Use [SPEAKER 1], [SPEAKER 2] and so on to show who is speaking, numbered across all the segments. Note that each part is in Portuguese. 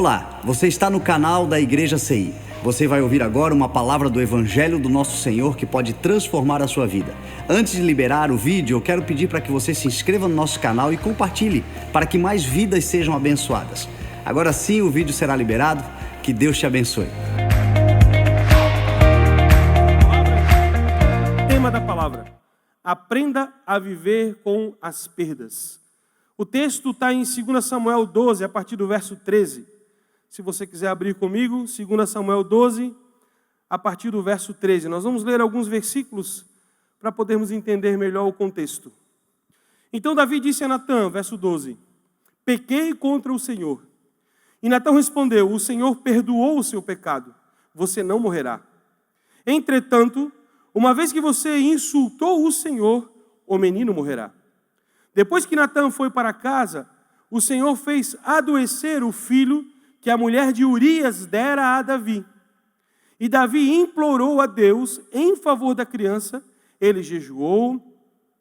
[SPEAKER 1] Olá, você está no canal da Igreja CI. Você vai ouvir agora uma palavra do Evangelho do Nosso Senhor que pode transformar a sua vida. Antes de liberar o vídeo, eu quero pedir para que você se inscreva no nosso canal e compartilhe, para que mais vidas sejam abençoadas. Agora sim, o vídeo será liberado. Que Deus te abençoe.
[SPEAKER 2] Tema da palavra: aprenda a viver com as perdas. O texto está em 2 Samuel 12, a partir do verso 13. Se você quiser abrir comigo, 2 Samuel 12, a partir do verso 13. Nós vamos ler alguns versículos para podermos entender melhor o contexto. Então Davi disse a Natã, verso 12: pequei contra o Senhor. E Natã respondeu: o Senhor perdoou o seu pecado, você não morrerá. Entretanto, uma vez que você insultou o Senhor, o menino morrerá. Depois que Natã foi para casa, o Senhor fez adoecer o filho que a mulher de Urias dera a Davi. E Davi implorou a Deus em favor da criança. Ele jejuou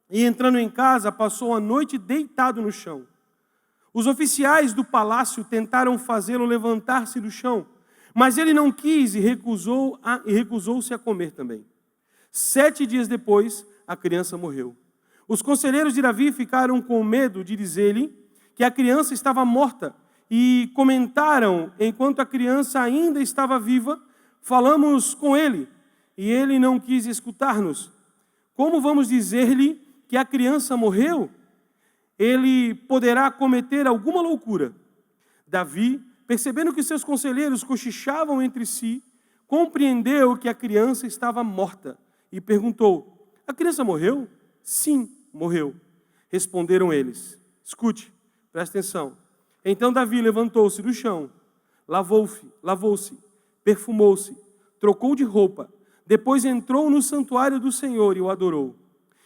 [SPEAKER 2] e, entrando em casa, passou a noite deitado no chão. Os oficiais do palácio tentaram fazê-lo levantar-se do chão, mas ele não quis e recusou-se a comer também. 7 dias depois, a criança morreu. Os conselheiros de Davi ficaram com medo de dizer-lhe que a criança estava morta e comentaram, enquanto a criança ainda estava viva, falamos com ele e ele não quis escutar-nos. Como vamos dizer-lhe que a criança morreu? Ele poderá cometer alguma loucura. Davi, percebendo que seus conselheiros cochichavam entre si, compreendeu que a criança estava morta e perguntou: a criança morreu? Sim, morreu. Responderam eles. Escute, presta atenção. Então Davi levantou-se do chão, lavou-se, perfumou-se, trocou de roupa, depois entrou no santuário do Senhor e o adorou.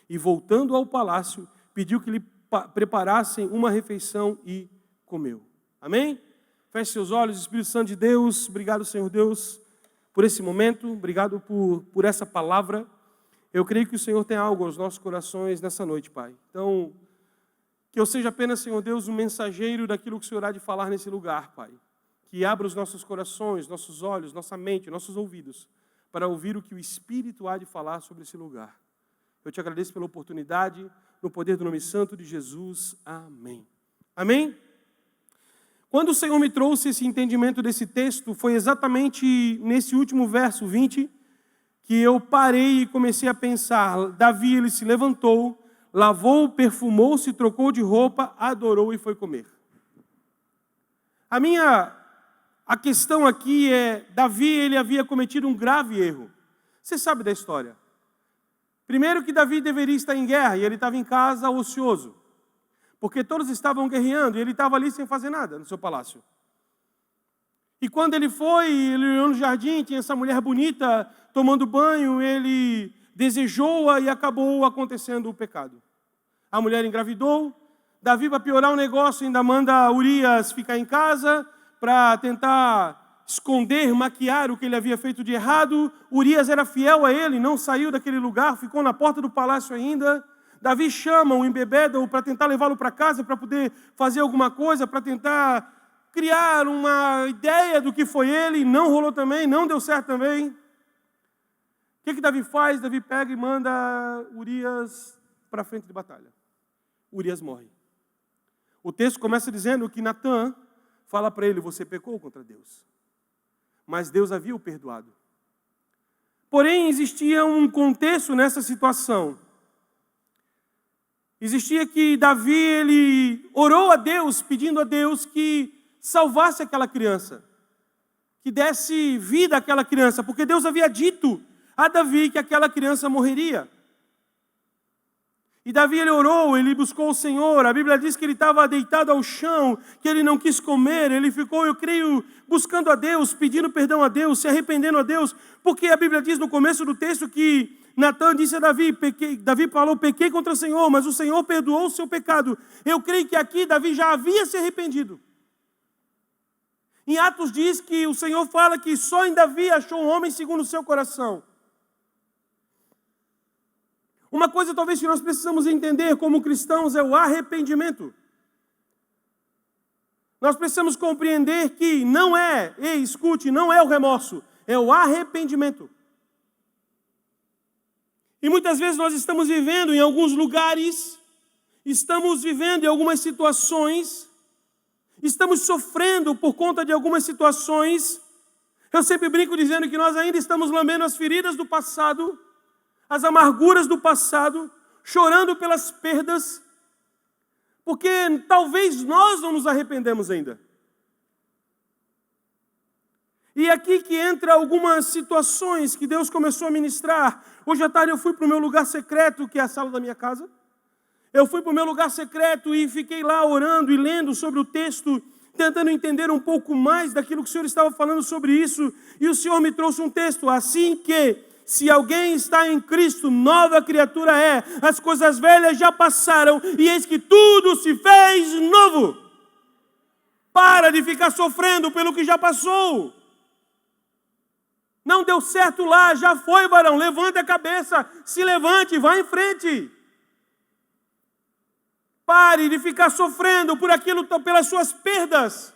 [SPEAKER 2] E voltando ao palácio, pediu que lhe preparassem uma refeição e comeu. Amém? Feche seus olhos. Espírito Santo de Deus, obrigado, Senhor Deus, por esse momento, obrigado por essa palavra. Eu creio que o Senhor tem algo aos nossos corações nessa noite, Pai. Então, que eu seja apenas, Senhor Deus, um mensageiro daquilo que o Senhor há de falar nesse lugar, Pai. Que abra os nossos corações, nossos olhos, nossa mente, nossos ouvidos, para ouvir o que o Espírito há de falar sobre esse lugar. Eu te agradeço pela oportunidade, no poder do nome santo de Jesus. Amém. Amém? Quando o Senhor me trouxe esse entendimento desse texto, foi exatamente nesse último verso 20, que eu parei e comecei a pensar. Davi, ele se levantou, lavou, perfumou-se, trocou de roupa, adorou e foi comer. A questão aqui é, Davi, ele havia cometido um grave erro. Você sabe da história. Primeiro que Davi deveria estar em guerra e ele estava em casa ocioso. Porque todos estavam guerreando e ele estava ali sem fazer nada no seu palácio. E quando ele foi, ele olhou no jardim, tinha essa mulher bonita tomando banho, ele desejou-a e acabou acontecendo o pecado. A mulher engravidou, Davi, para piorar o negócio, ainda manda Urias ficar em casa para tentar esconder, maquiar o que ele havia feito de errado. Urias era fiel a ele, não saiu daquele lugar, ficou na porta do palácio ainda. Davi chama-o, embebeda-o para tentar levá-lo para casa, para poder fazer alguma coisa, para tentar criar uma ideia do que foi ele. Não rolou também, não deu certo também. O que Davi faz? Davi pega e manda Urias para a frente de batalha. Urias morre. O texto começa dizendo que Natã fala para ele: você pecou contra Deus. Mas Deus havia o perdoado. Porém, existia um contexto nessa situação. Existia que Davi, ele orou a Deus, pedindo a Deus que salvasse aquela criança, que desse vida àquela criança, porque Deus havia dito a Davi que aquela criança morreria. E Davi, ele orou, ele buscou o Senhor. A Bíblia diz que ele estava deitado ao chão, que ele não quis comer, ele ficou, eu creio, buscando a Deus, pedindo perdão a Deus, se arrependendo a Deus, porque a Bíblia diz no começo do texto que Natã disse a Davi, Davi falou, pequei contra o Senhor, mas o Senhor perdoou o seu pecado. Eu creio que aqui Davi já havia se arrependido. Em Atos diz que o Senhor fala que só em Davi achou um homem segundo o seu coração. Uma coisa talvez que nós precisamos entender como cristãos é o arrependimento. Nós precisamos compreender que não é, escute, não é o remorso, é o arrependimento. E muitas vezes nós estamos vivendo em alguns lugares, estamos vivendo em algumas situações, estamos sofrendo por conta de algumas situações. Eu sempre brinco dizendo que nós ainda estamos lambendo as feridas do passado, as amarguras do passado, chorando pelas perdas, porque talvez nós não nos arrependemos ainda. E aqui que entra algumas situações que Deus começou a ministrar. Hoje à tarde eu fui para o meu lugar secreto, que é a sala da minha casa. Eu fui para o meu lugar secreto e fiquei lá orando e lendo sobre o texto, tentando entender um pouco mais daquilo que o Senhor estava falando sobre isso. E o Senhor me trouxe um texto, assim que, se alguém está em Cristo, nova criatura é. As coisas velhas já passaram e eis que tudo se fez novo. Para de ficar sofrendo pelo que já passou. Não deu certo lá, já foi, varão. Levanta a cabeça, se levante, vá em frente. Pare de ficar sofrendo por aquilo, pelas suas perdas.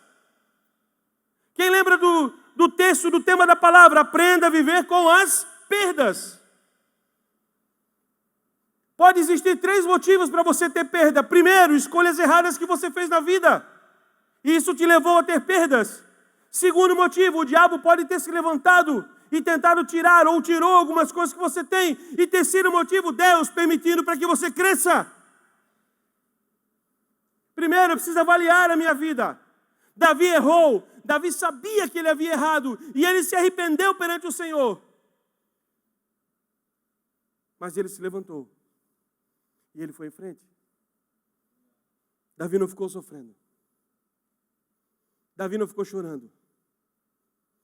[SPEAKER 2] Quem lembra do texto, do tema da palavra? Aprenda a viver com as perdas. Pode existir 3 motivos para você ter perda. Primeiro, escolhas erradas que você fez na vida. E isso te levou a ter perdas. Segundo motivo, o diabo pode ter se levantado e tentado tirar ou tirou algumas coisas que você tem. E terceiro motivo, Deus permitindo para que você cresça. Primeiro, eu preciso avaliar a minha vida. Davi errou. Davi sabia que ele havia errado. E ele se arrependeu perante o Senhor. Mas ele se levantou. E ele foi em frente. Davi não ficou sofrendo. Davi não ficou chorando.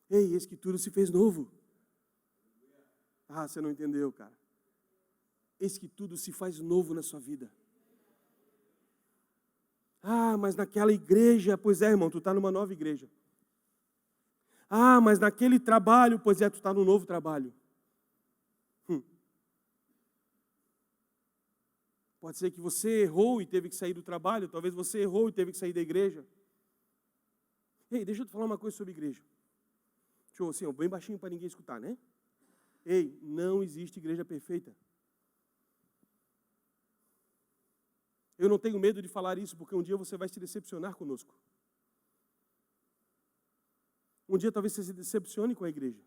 [SPEAKER 2] Ei, eis que tudo se fez novo. Ah, você não entendeu, cara. Eis que tudo se faz novo na sua vida. Ah, mas naquela igreja, pois é, irmão, tu está numa nova igreja. Ah, mas naquele trabalho, pois é, tu está num novo trabalho. Pode ser que você errou e teve que sair do trabalho, talvez você errou e teve que sair da igreja. Ei, deixa eu te falar uma coisa sobre igreja. Deixa eu, assim, bem baixinho para ninguém escutar, né? Ei, não existe igreja perfeita. Eu não tenho medo de falar isso, porque um dia você vai se decepcionar conosco. Um dia talvez você se decepcione com a igreja.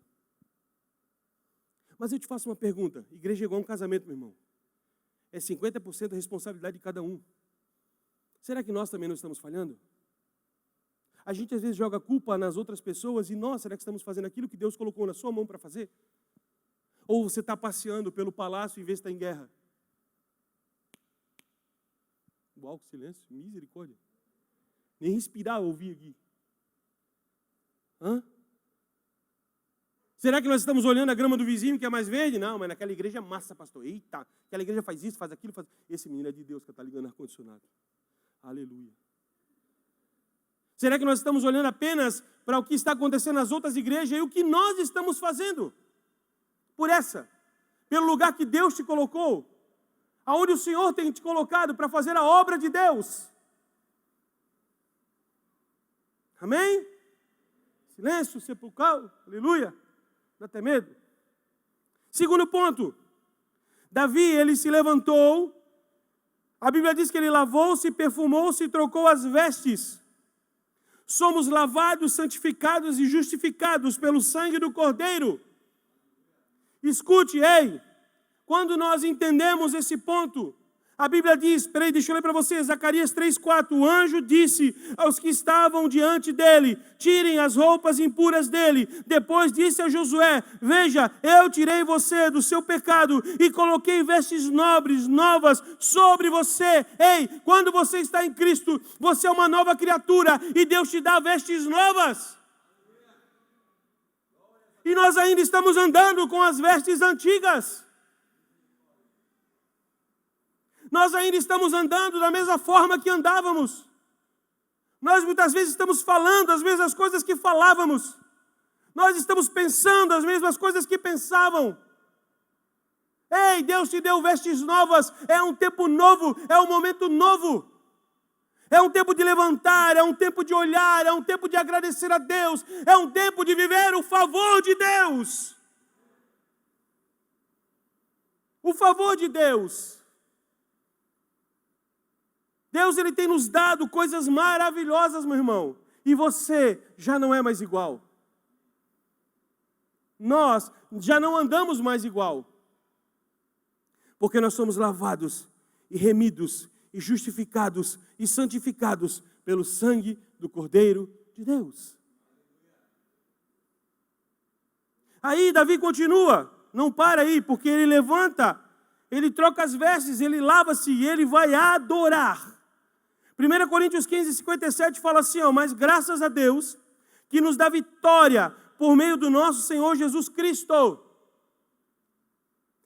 [SPEAKER 2] Mas eu te faço uma pergunta. Igreja é igual a um casamento, meu irmão. É 50% a responsabilidade de cada um. Será que nós também não estamos falhando? A gente às vezes joga a culpa nas outras pessoas e nós, será que estamos fazendo aquilo que Deus colocou na sua mão para fazer? Ou você está passeando pelo palácio em vez de estar em guerra? Uau, que silêncio, misericórdia. Nem respirar eu ouvi aqui. Hã? Será que nós estamos olhando a grama do vizinho que é mais verde? Não, mas naquela igreja é massa, pastor. Eita, aquela igreja faz isso, faz aquilo, faz... Esse menino é de Deus que está ligando ar-condicionado. Aleluia. Será que nós estamos olhando apenas para o que está acontecendo nas outras igrejas e o que nós estamos fazendo? Pelo lugar que Deus te colocou, aonde o Senhor tem te colocado para fazer a obra de Deus. Amém? Silêncio sepulcral, aleluia. Não tem medo? Segundo ponto, Davi, ele se levantou, a Bíblia diz que ele lavou-se, perfumou-se e trocou as vestes. Somos lavados, santificados e justificados pelo sangue do Cordeiro. Escute, ei, quando nós entendemos esse ponto, a Bíblia diz, deixa eu ler para vocês, Zacarias 3,4, o anjo disse aos que estavam diante dele, tirem as roupas impuras dele. Depois disse a Josué, veja, eu tirei você do seu pecado e coloquei vestes nobres, novas sobre você. Ei, quando você está em Cristo, você é uma nova criatura e Deus te dá vestes novas. E nós ainda estamos andando com as vestes antigas. Nós ainda estamos andando da mesma forma que andávamos. Nós muitas vezes estamos falando as mesmas coisas que falávamos. Nós estamos pensando as mesmas coisas que pensavam. Ei, Deus te deu vestes novas, é um tempo novo, é um momento novo. É um tempo de levantar, é um tempo de olhar, é um tempo de agradecer a Deus, é um tempo de viver o favor de Deus. O favor de Deus. Deus, Ele tem nos dado coisas maravilhosas, meu irmão. E você já não é mais igual. Nós já não andamos mais igual. Porque nós somos lavados e remidos e justificados e santificados pelo sangue do Cordeiro de Deus. Aí Davi continua, não para aí, porque ele levanta, ele troca as vestes, ele lava-se e ele vai adorar. 1 Coríntios 15, 57 fala assim, mas graças a Deus que nos dá vitória por meio do nosso Senhor Jesus Cristo.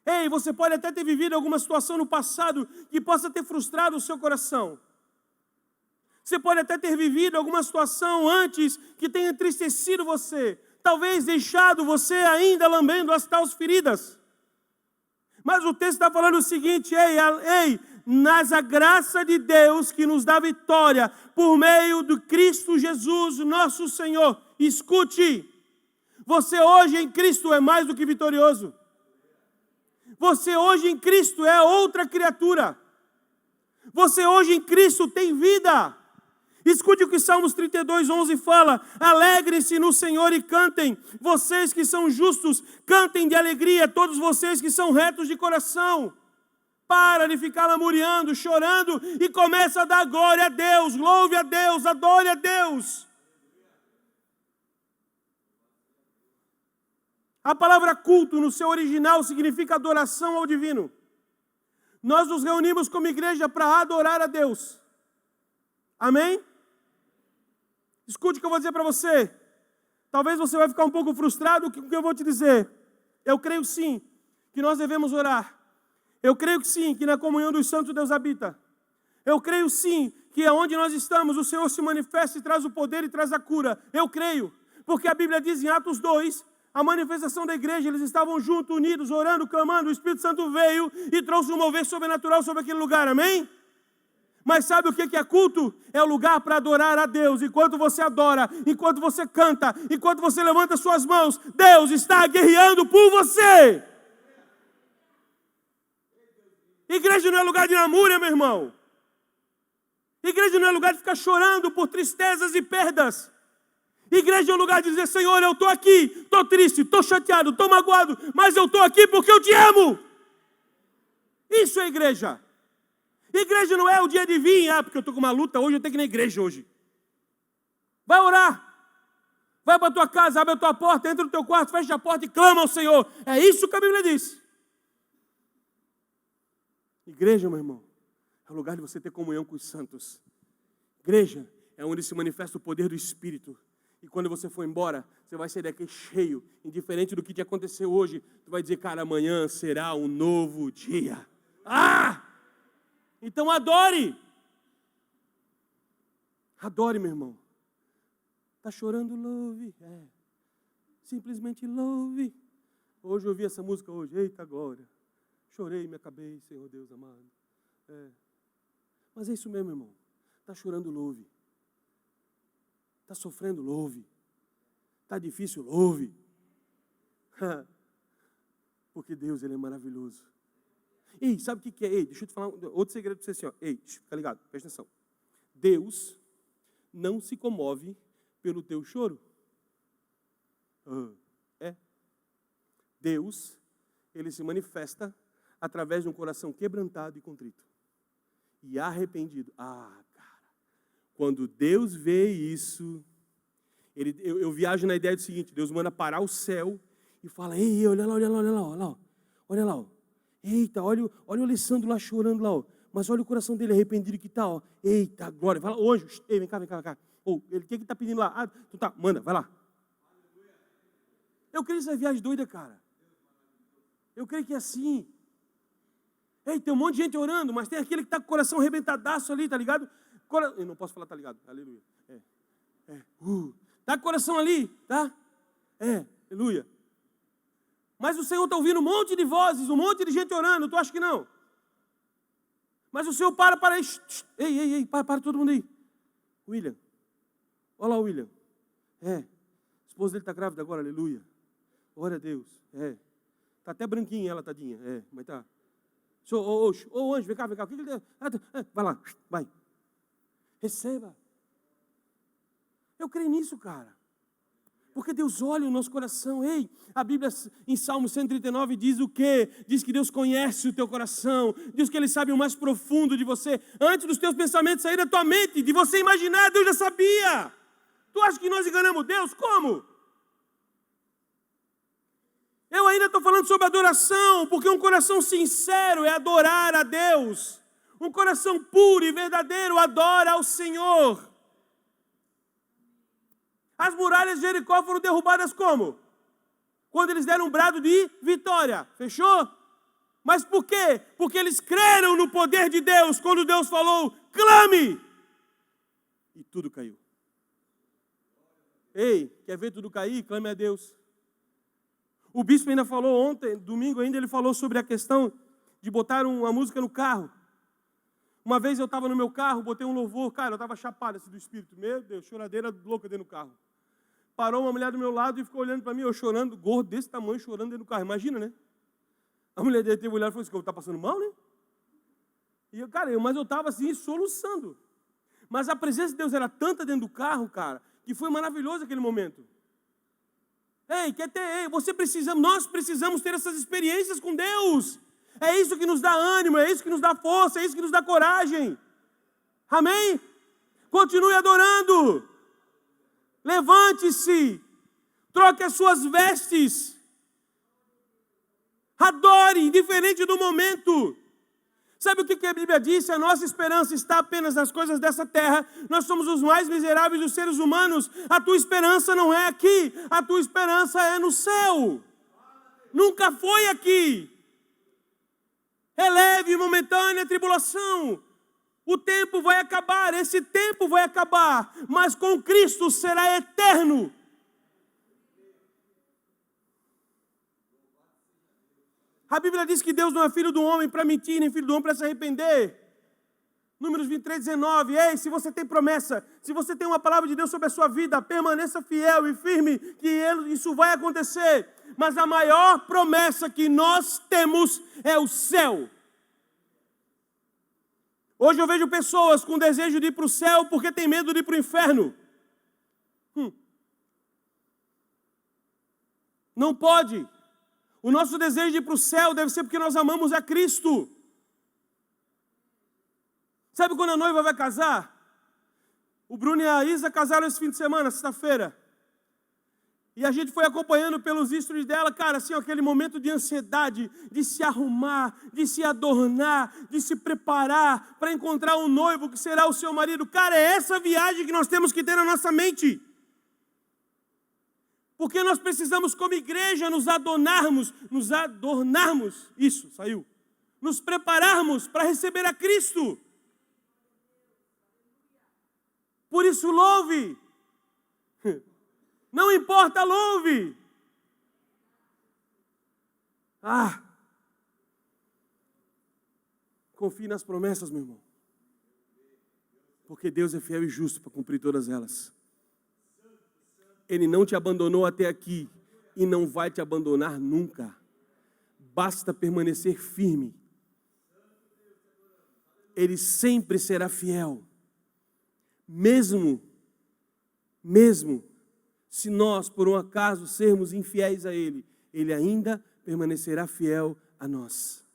[SPEAKER 2] Ei, você pode até ter vivido alguma situação no passado que possa ter frustrado o seu coração. Você pode até ter vivido alguma situação antes que tenha entristecido você. Talvez deixado você ainda lambendo as tais feridas. Mas o texto está falando o seguinte, mas a graça de Deus que nos dá vitória por meio do Cristo Jesus, nosso Senhor. Escute, você hoje em Cristo é mais do que vitorioso. Você hoje em Cristo é outra criatura. Você hoje em Cristo tem vida. Escute o que Salmos 32, 11 fala. Alegrem-se no Senhor e cantem. Vocês que são justos, cantem de alegria. Todos vocês que são retos de coração. Para de ficar lamuriando, chorando e começa a dar glória a Deus. Louve a Deus, adore a Deus. A palavra culto, no seu original, significa adoração ao divino. Nós nos reunimos como igreja para adorar a Deus. Amém? Escute o que eu vou dizer para você. Talvez você vai ficar um pouco frustrado com o que eu vou te dizer. Eu creio sim que nós devemos orar. Eu creio que sim, que na comunhão dos santos Deus habita. Eu creio sim que aonde nós estamos, o Senhor se manifesta e traz o poder e traz a cura. Eu creio, porque a Bíblia diz em Atos 2... a manifestação da igreja, eles estavam juntos, unidos, orando, clamando, o Espírito Santo veio e trouxe um mover sobrenatural sobre aquele lugar, amém? Mas sabe o que é culto? É o lugar para adorar a Deus. Enquanto você adora, enquanto você canta, enquanto você levanta suas mãos, Deus está guerreando por você. Igreja não é lugar de namúria, meu irmão. Igreja não é lugar de ficar chorando por tristezas e perdas. Igreja é um lugar de dizer, Senhor, eu estou aqui, estou triste, estou chateado, estou magoado, mas eu estou aqui porque eu te amo. Isso é igreja. Igreja não é o dia de vir, porque eu estou com uma luta hoje, eu tenho que ir na igreja hoje. Vai orar. Vai para a tua casa, abre a tua porta, entra no teu quarto, fecha a porta e clama ao Senhor. É isso que a Bíblia diz. Igreja, meu irmão, é o lugar de você ter comunhão com os santos. Igreja é onde se manifesta o poder do Espírito. E quando você for embora, você vai sair daqui cheio, indiferente do que te aconteceu hoje. Tu vai dizer, cara, amanhã será um novo dia. Então adore. Adore, meu irmão. Está chorando, louve. Simplesmente louve. Hoje eu ouvi essa música hoje. Eita glória. Chorei, me acabei, Senhor Deus amado. Mas é isso mesmo, irmão. Está chorando, louve. Está sofrendo, louve. Está difícil, louve. Porque Deus, Ele é maravilhoso. Ei, sabe o que é? Ei, deixa eu te falar outro segredo para você assim, ó. Ei, fica ligado, presta atenção. Deus não se comove pelo teu choro. Deus, Ele se manifesta através de um coração quebrantado e contrito. E arrependido. Quando Deus vê isso, eu viajo na ideia do seguinte, Deus manda parar o céu e fala, ei, olha lá. Eita, olha o Alessandro lá chorando lá, ó. Mas olha o coração dele arrependido que está, ó. Eita, glória, vai lá, hoje, ei, vem cá. Ele, o que está pedindo lá? Manda, vai lá. Eu creio que essa viagem doida, cara. Eu creio que é assim. Ei, tem um monte de gente orando, mas tem aquele que está com o coração arrebentadaço ali, tá ligado? Eu não posso falar, tá ligado? Aleluia. Tá com o coração ali, tá? Aleluia. Mas o Senhor está ouvindo um monte de vozes, um monte de gente orando, tu acha que não? Mas o Senhor para aí. Ei, para todo mundo aí. William. Olha lá o William. A esposa dele está grávida agora, aleluia. Glória a Deus. Está até branquinha ela, tadinha. Mas tá. Ô, anjo, vem cá. O que ele deu? Vai lá, vai. Receba. Eu creio nisso, cara. Porque Deus olha o nosso coração. Ei, a Bíblia em Salmo 139 diz o quê? Diz que Deus conhece o teu coração. Diz que Ele sabe o mais profundo de você. Antes dos teus pensamentos saírem da tua mente, de você imaginar, Deus já sabia. Tu acha que nós enganamos Deus? Como? Eu ainda estou falando sobre adoração, porque um coração sincero é adorar a Deus. Um coração puro e verdadeiro adora ao Senhor. As muralhas de Jericó foram derrubadas como? Quando eles deram um brado de vitória. Fechou? Mas por quê? Porque eles creram no poder de Deus. Quando Deus falou, clame! E tudo caiu. Ei, quer ver tudo cair? Clame a Deus. O bispo ainda falou ontem, domingo ainda, ele falou sobre a questão de botar uma música no carro. Uma vez eu estava no meu carro, botei um louvor, cara, eu estava chapado assim do Espírito. Meu Deus, choradeira louca dentro do carro. Parou uma mulher do meu lado e ficou olhando para mim, eu chorando, gordo desse tamanho, chorando dentro do carro. Imagina, né? A mulher dele teve olhado e falou assim, está passando mal, né? E eu, cara, mas eu estava assim, soluçando. Mas a presença de Deus era tanta dentro do carro, cara, que foi maravilhoso aquele momento. Nós precisamos ter essas experiências com Deus. É isso que nos dá ânimo, é isso que nos dá força, é isso que nos dá coragem. Amém? Continue adorando. Levante-se. Troque as suas vestes. Adore, indiferente do momento. Sabe o que a Bíblia diz? A nossa esperança está apenas nas coisas dessa terra. Nós somos os mais miseráveis dos seres humanos. A tua esperança não é aqui. A tua esperança é no céu. Nunca foi aqui. É leve e momentânea a tribulação. O tempo vai acabar, esse tempo vai acabar, mas com Cristo será eterno. A Bíblia diz que Deus não é filho do homem para mentir, nem filho do homem para se arrepender. Números 23, 19. Ei, se você tem promessa, se você tem uma palavra de Deus sobre a sua vida, permaneça fiel e firme, que isso vai acontecer. Mas a maior promessa que nós temos é o céu. Hoje eu vejo pessoas com desejo de ir para o céu porque tem medo de ir para o inferno. Não pode. O nosso desejo de ir para o céu deve ser porque nós amamos a Cristo. Sabe quando a noiva vai casar? O Bruno e a Isa casaram esse fim de semana, sexta-feira. E a gente foi acompanhando pelos stories dela, cara, assim, aquele momento de ansiedade, de se arrumar, de se adornar, de se preparar para encontrar um noivo que será o seu marido. Cara, é essa viagem que nós temos que ter na nossa mente. Porque nós precisamos, como igreja, nos adornarmos, isso, saiu. Nos prepararmos para receber a Cristo. Por isso, louve. Não importa, louve. Confie nas promessas, meu irmão. Porque Deus é fiel e justo para cumprir todas elas. Ele não te abandonou até aqui e não vai te abandonar nunca. Basta permanecer firme. Ele sempre será fiel. Mesmo se nós, por um acaso, sermos infiéis a Ele, Ele ainda permanecerá fiel a nós.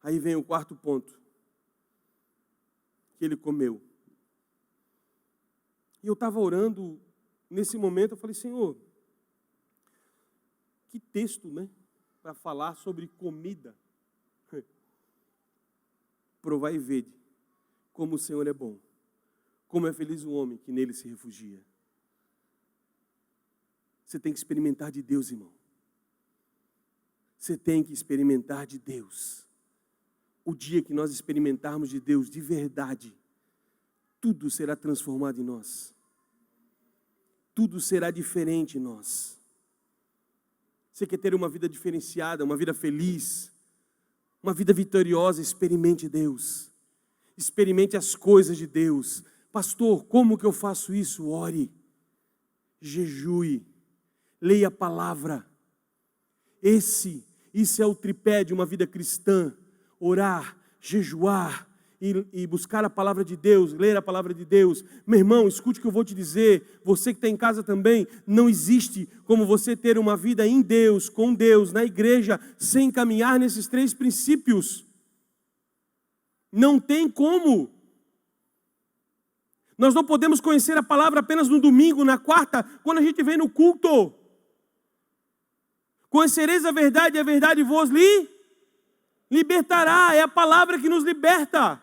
[SPEAKER 2] Aí vem o quarto ponto. Que Ele comeu. E eu estava orando, nesse momento, eu falei, Senhor, que texto, né? Para falar sobre comida. Provai e vede como o Senhor é bom. Como é feliz o homem que nele se refugia. Você tem que experimentar de Deus, irmão. Você tem que experimentar de Deus. O dia que nós experimentarmos de Deus de verdade, tudo será transformado em nós. Tudo será diferente em nós. Você quer ter uma vida diferenciada, uma vida feliz, uma vida vitoriosa? Experimente Deus. Experimente as coisas de Deus. Pastor, como que eu faço isso? Ore, jejue, leia a palavra. Isso é o tripé de uma vida cristã. Orar, jejuar e buscar a palavra de Deus, ler a palavra de Deus. Meu irmão, escute o que eu vou te dizer. Você que está em casa também, não existe como você ter uma vida em Deus, com Deus, na igreja, sem caminhar nesses 3 princípios. Não tem como. Nós não podemos conhecer a palavra apenas no domingo, na quarta, quando a gente vem no culto. Conhecereis a verdade e a verdade vos libertará. É a palavra que nos liberta.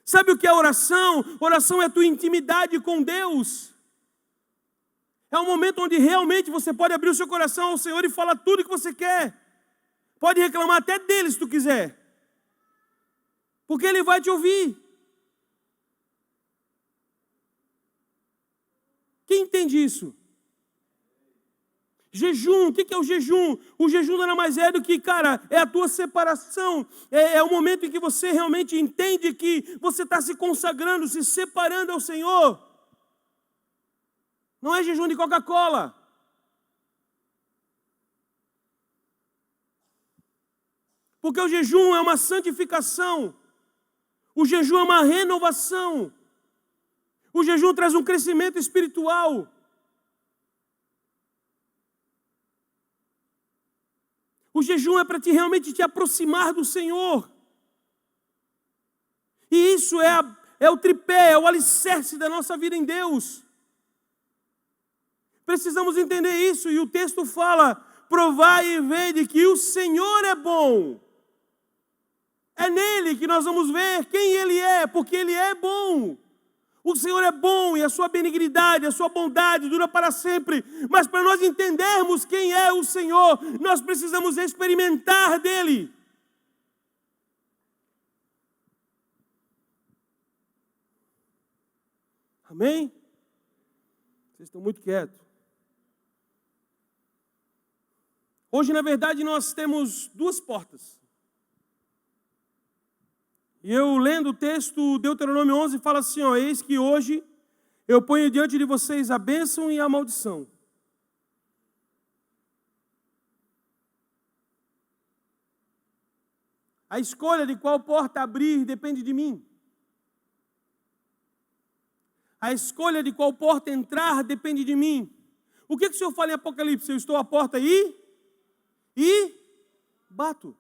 [SPEAKER 2] Sabe o que é oração? Oração é a tua intimidade com Deus. É um momento onde realmente você pode abrir o seu coração ao Senhor e falar tudo o que você quer. Pode reclamar até dele se tu quiser. Porque Ele vai te ouvir. Quem entende isso? Jejum, o que é o jejum? O jejum nada mais é do que, cara, é a tua separação. É o momento em que você realmente entende que você está se consagrando, se separando ao Senhor. Não é jejum de Coca-Cola. Porque o jejum é uma santificação. O jejum é uma renovação. O jejum traz um crescimento espiritual. O jejum é para realmente te aproximar do Senhor. E isso é o tripé, é o alicerce da nossa vida em Deus. Precisamos entender isso. E o texto fala: provai e vede que o Senhor é bom. É nele que nós vamos ver quem Ele é, porque Ele é bom. O Senhor é bom e a sua benignidade, a sua bondade dura para sempre. Mas para nós entendermos quem é o Senhor, nós precisamos experimentar dEle. Amém? Vocês estão muito quietos. Hoje, na verdade, nós temos 2 portas. E eu lendo o texto, Deuteronômio 11, fala assim, ó: eis que hoje eu ponho diante de vocês a bênção e a maldição. A escolha de qual porta abrir depende de mim. A escolha de qual porta entrar depende de mim. O que o Senhor fala em Apocalipse? Eu estou à porta e bato.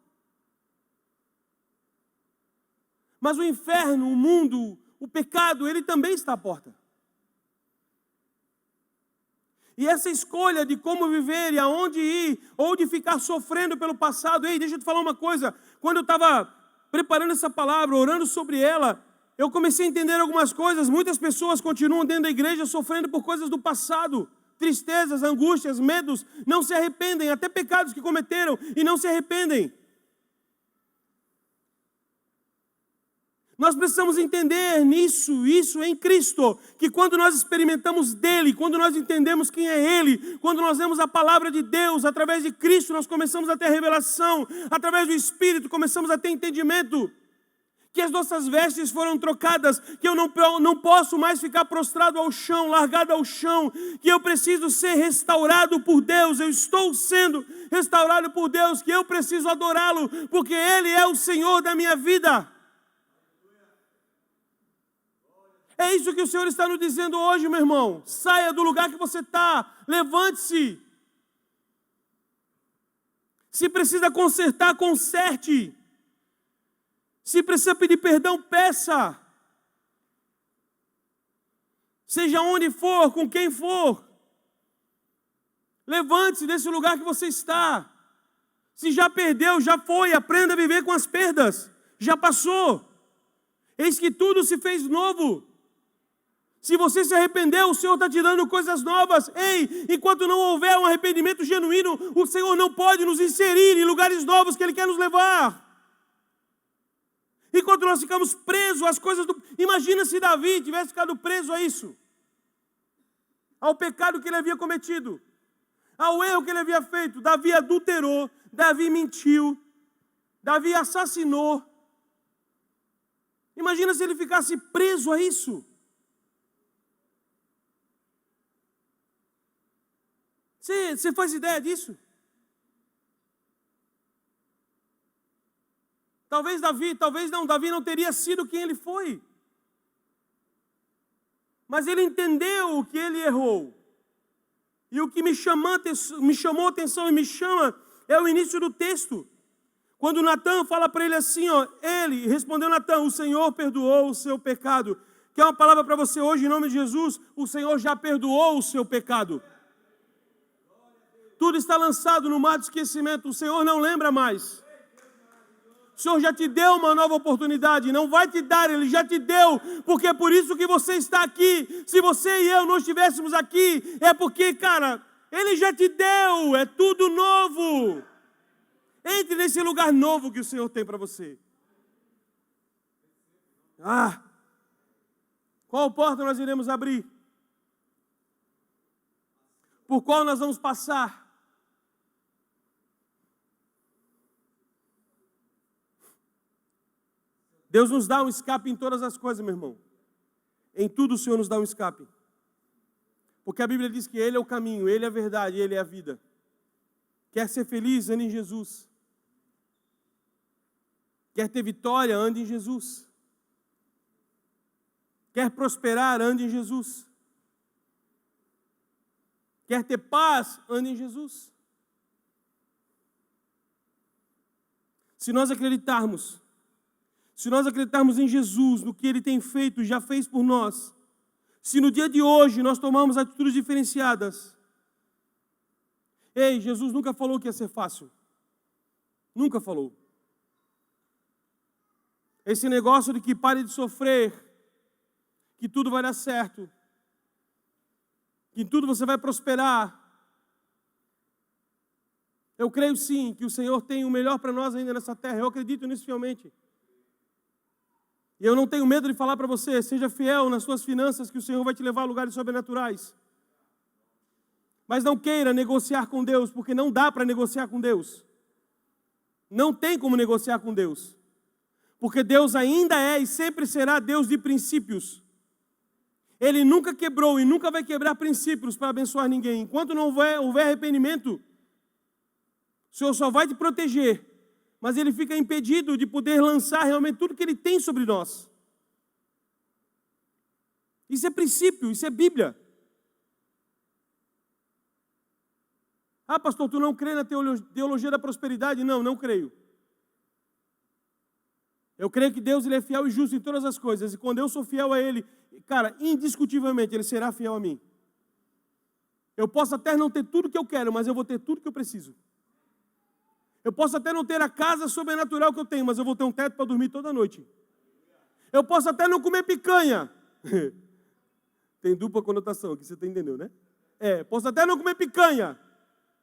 [SPEAKER 2] Mas o inferno, o mundo, o pecado, ele também está à porta. E essa escolha de como viver e aonde ir, ou de ficar sofrendo pelo passado. Ei, deixa eu te falar uma coisa. Quando eu estava preparando essa palavra, orando sobre ela, eu comecei a entender algumas coisas. Muitas pessoas continuam dentro da igreja sofrendo por coisas do passado. Tristezas, angústias, medos, não se arrependem. Até pecados que cometeram e não se arrependem. Nós precisamos entender isso em Cristo, que quando nós experimentamos dEle, quando nós entendemos quem é Ele, quando nós vemos a palavra de Deus, através de Cristo nós começamos a ter revelação, através do Espírito começamos a ter entendimento, que as nossas vestes foram trocadas, que eu não posso mais ficar prostrado ao chão, largado ao chão, que eu preciso ser restaurado por Deus, eu estou sendo restaurado por Deus, que eu preciso adorá-lo, porque Ele é o Senhor da minha vida. É isso que o Senhor está nos dizendo hoje, meu irmão. Saia do lugar que você está. Levante-se. Se precisa consertar, conserte. Se precisa pedir perdão, peça. Seja onde for, com quem for. Levante-se desse lugar que você está. Se já perdeu, já foi. Aprenda a viver com as perdas. Já passou. Eis que tudo se fez novo. Se você se arrependeu, o Senhor está te dando coisas novas. Ei, enquanto não houver um arrependimento genuíno, o Senhor não pode nos inserir em lugares novos que Ele quer nos levar. Enquanto nós ficamos presos às coisas do... Imagina se Davi tivesse ficado preso a isso. Ao pecado que ele havia cometido. Ao erro que ele havia feito. Davi adulterou, Davi mentiu, Davi assassinou. Imagina se ele ficasse preso a isso. Você faz ideia disso? Davi não teria sido quem ele foi. Mas ele entendeu que ele errou. E o que me chamou a atenção e me chama é o início do texto. Quando Natan fala para ele assim, ele respondeu Natan, o Senhor perdoou o seu pecado. Quer uma palavra para você hoje, em nome de Jesus? O Senhor já perdoou o seu pecado. Tudo está lançado no mar do esquecimento, o Senhor não lembra mais. O Senhor já te deu uma nova oportunidade, não vai te dar, Ele já te deu, porque é por isso que você está aqui. Se você e eu não estivéssemos aqui, é porque, cara, Ele já te deu, é tudo novo. Entre nesse lugar novo que o Senhor tem para você. Qual porta nós iremos abrir? Por qual nós vamos passar? Deus nos dá um escape em todas as coisas, meu irmão. Em tudo o Senhor nos dá um escape. Porque a Bíblia diz que Ele é o caminho, Ele é a verdade, Ele é a vida. Quer ser feliz, ande em Jesus. Quer ter vitória, ande em Jesus. Quer prosperar, ande em Jesus. Quer ter paz, ande em Jesus. Se nós acreditarmos em Jesus, no que Ele tem feito, já fez por nós, se no dia de hoje nós tomarmos atitudes diferenciadas, Jesus nunca falou que ia ser fácil. Nunca falou. Esse negócio de que pare de sofrer, que tudo vai dar certo, que em tudo você vai prosperar. Eu creio sim que o Senhor tem o melhor para nós ainda nessa terra. Eu acredito nisso fielmente. E eu não tenho medo de falar para você, seja fiel nas suas finanças, que o Senhor vai te levar a lugares sobrenaturais. Mas não queira negociar com Deus, porque não dá para negociar com Deus. Não tem como negociar com Deus. Porque Deus ainda é e sempre será Deus de princípios. Ele nunca quebrou e nunca vai quebrar princípios para abençoar ninguém. Enquanto não houver arrependimento, o Senhor só vai te proteger, mas Ele fica impedido de poder lançar realmente tudo que Ele tem sobre nós. Isso é princípio, isso é Bíblia. Pastor, tu não crê na teologia da prosperidade? Não, não creio. Eu creio que Deus Ele é fiel e justo em todas as coisas. E quando eu sou fiel a Ele, cara, indiscutivelmente Ele será fiel a mim. Eu posso até não ter tudo que eu quero, mas eu vou ter tudo que eu preciso. Eu posso até não ter a casa sobrenatural que eu tenho, mas eu vou ter um teto para dormir toda noite. Eu posso até não comer picanha. Tem dupla conotação aqui, você está entendendo, né? Posso até não comer picanha,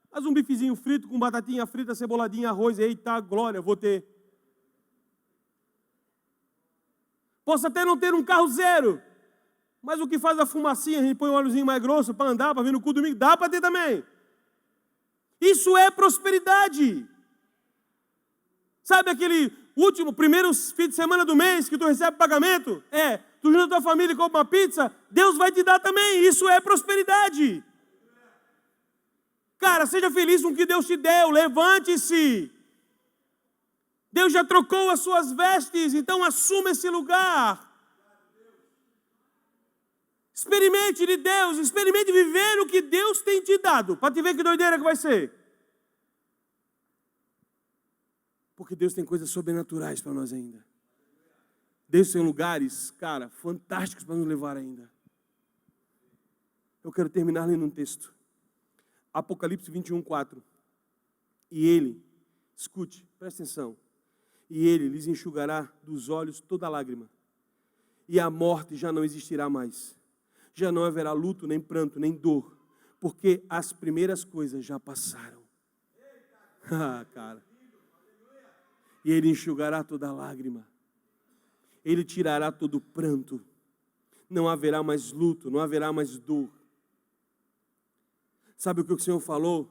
[SPEAKER 2] mas um bifezinho frito com batatinha frita, ceboladinha, arroz, eita, glória, vou ter. Posso até não ter um carro zero, mas o que faz a fumacinha, a gente põe um óleozinho mais grosso para andar, para vir no culto domingo, dá para ter também. Isso é prosperidade. Sabe aquele primeiro fim de semana do mês que tu recebe pagamento? Tu junta a tua família e compra uma pizza, Deus vai te dar também. Isso é prosperidade. Cara, seja feliz com o que Deus te deu, levante-se. Deus já trocou as suas vestes, então assuma esse lugar. Experimente de Deus, experimente viver o que Deus tem te dado, para te ver que doideira que vai ser. Porque Deus tem coisas sobrenaturais para nós ainda. Deus tem lugares, cara, fantásticos para nos levar ainda. Eu quero terminar lendo um texto. Apocalipse 21:4. E Ele, escute, preste atenção. E Ele lhes enxugará dos olhos toda lágrima. E a morte já não existirá mais. Já não haverá luto, nem pranto, nem dor. Porque as primeiras coisas já passaram. Cara. E Ele enxugará toda lágrima. Ele tirará todo pranto. Não haverá mais luto, não haverá mais dor. Sabe o que o Senhor falou?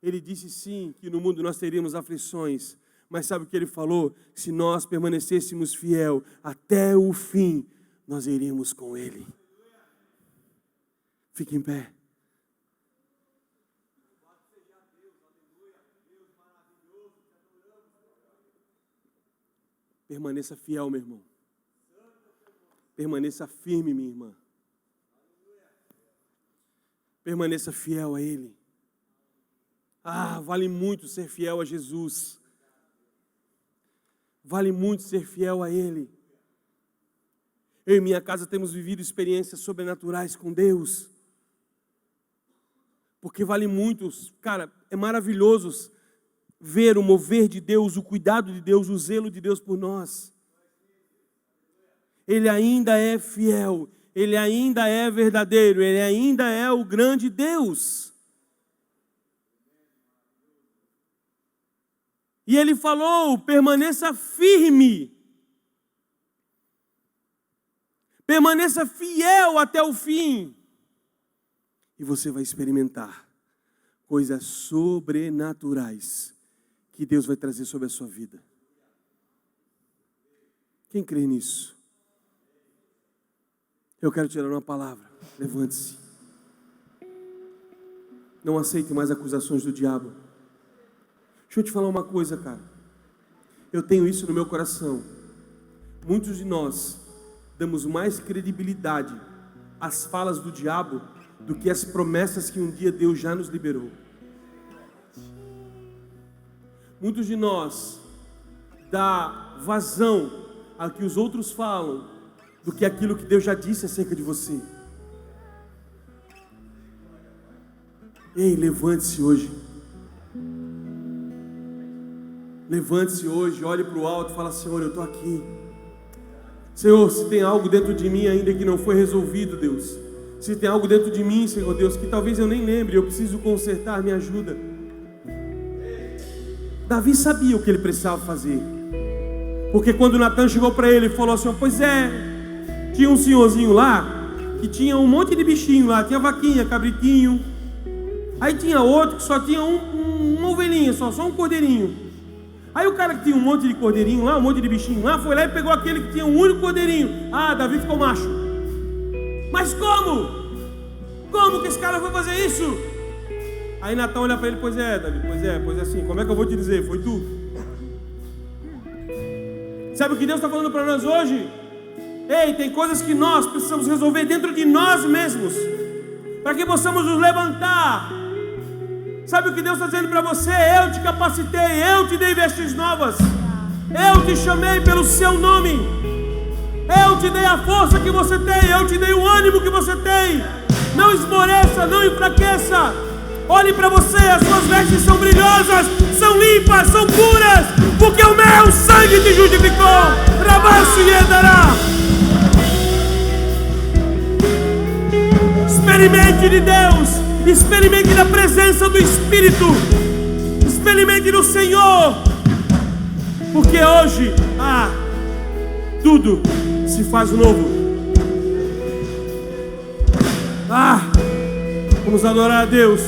[SPEAKER 2] Ele disse sim, que no mundo nós teríamos aflições, Mas sabe o que ele falou? Se nós permanecêssemos fiel até o fim, nós iríamos com ele. Fique em pé. Permaneça fiel, meu irmão. Permaneça firme, minha irmã. Permaneça fiel a Ele. Vale muito ser fiel a Jesus. Vale muito ser fiel a Ele. Eu e minha casa temos vivido experiências sobrenaturais com Deus. Porque vale muito, cara, é maravilhoso ver o mover de Deus, o cuidado de Deus, o zelo de Deus por nós. Ele ainda é fiel, Ele ainda é verdadeiro, Ele ainda é o grande Deus. E Ele falou, permaneça firme. Permaneça fiel até o fim. E você vai experimentar coisas sobrenaturais que Deus vai trazer sobre a sua vida. Quem crê nisso? Eu quero te dar uma palavra. Levante-se. Não aceite mais acusações do diabo. Deixa eu te falar uma coisa, cara. Eu tenho isso no meu coração. Muitos de nós damos mais credibilidade às falas do diabo do que às promessas que um dia Deus já nos liberou. Muitos de nós dá vazão ao que os outros falam do que aquilo que Deus já disse acerca de você. Ei, levante-se hoje. Levante-se hoje, olhe para o alto e fala: Senhor, eu estou aqui. Senhor, se tem algo dentro de mim ainda que não foi resolvido, Deus. Se tem algo dentro de mim, Senhor Deus, que talvez eu nem lembre, eu preciso consertar, me ajuda. Davi sabia o que ele precisava fazer. Porque quando Natan chegou para ele e falou assim: pois é, tinha um senhorzinho lá, que tinha um monte de bichinho lá, tinha vaquinha, cabritinho. Aí tinha outro que só tinha uma ovelhinha, só um cordeirinho. Aí o cara que tinha um monte de cordeirinho lá, um monte de bichinho lá, foi lá e pegou aquele que tinha um único cordeirinho. Davi ficou macho. Mas como? Como que esse cara foi fazer isso? Aí Natan olha para ele: pois é, Davi, pois é assim, como é que eu vou te dizer? Foi tu. Sabe o que Deus está falando para nós hoje? Ei, tem coisas que nós precisamos resolver dentro de nós mesmos, para que possamos nos levantar. Sabe o que Deus está dizendo para você? Eu te capacitei, eu te dei vestes novas, eu te chamei pelo seu nome, eu te dei a força que você tem, eu te dei o ânimo que você tem. Não esmoreça, não enfraqueça. Olhe para você, as suas vestes são brilhosas, são limpas, são puras, porque o meu sangue te justificou. Rabaço e Edará. Experimente de Deus. Experimente da presença do Espírito. Experimente do Senhor. Porque hoje, tudo se faz novo. Vamos adorar a Deus.